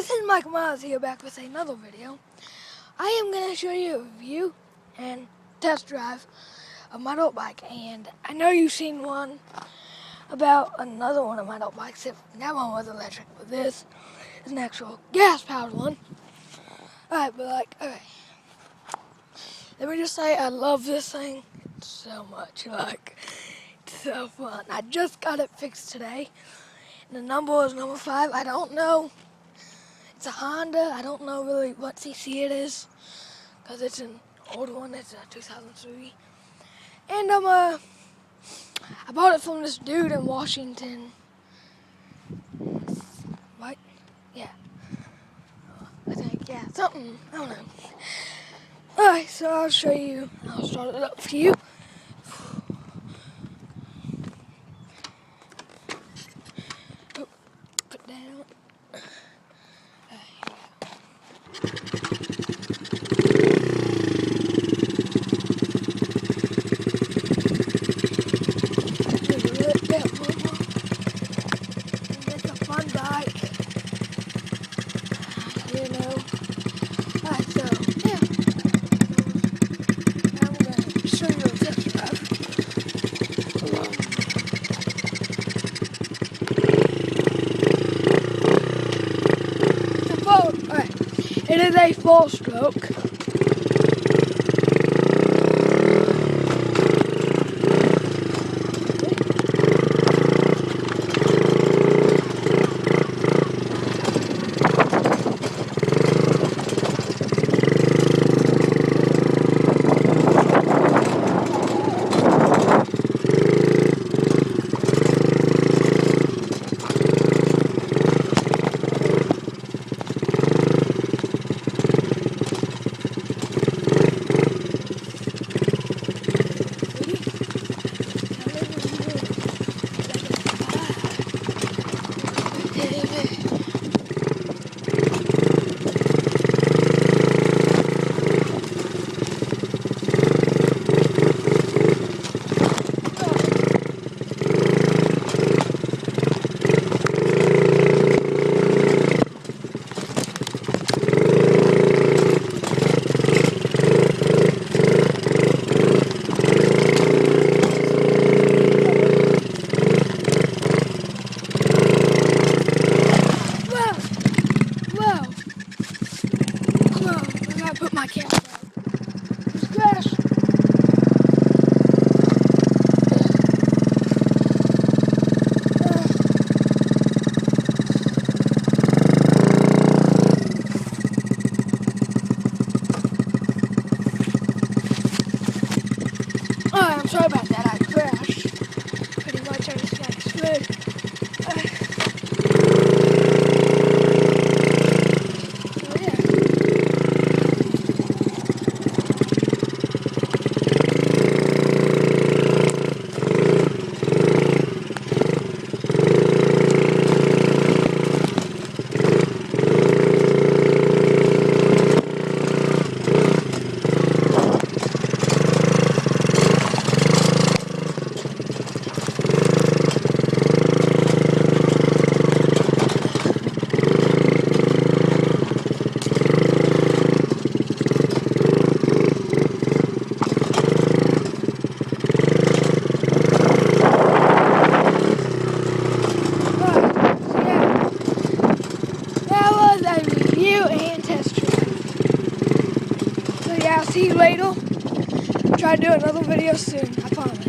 this is Michael Miles here, back with another video. I am going to show you a review and test drive of my dirt bike, and I know you've seen one about another one of my dirt bikes. That one was electric, but this is an actual gas-powered one. Alright, okay. Let me just say I love this thing so much. It's so fun. I just got it fixed today. The number is number 5. I don't know. It's a Honda. I don't know really what cc it is because it's an old one. It's a 2003. And I bought it from this dude in Washington. What? Yeah. I think, yeah, something. I don't know. Alright, so I'll show you. I'll start it up for you. Put down. It's a fun bike. You know. Alright, so yeah. I'm gonna show you a test drive. Alright, it is a 4-stroke. Put my camera down. Just crash. I'm sorry about that. I crashed. Pretty much I just got screwed. And test drive. So yeah, I'll see you later. Try to do another video soon, I promise.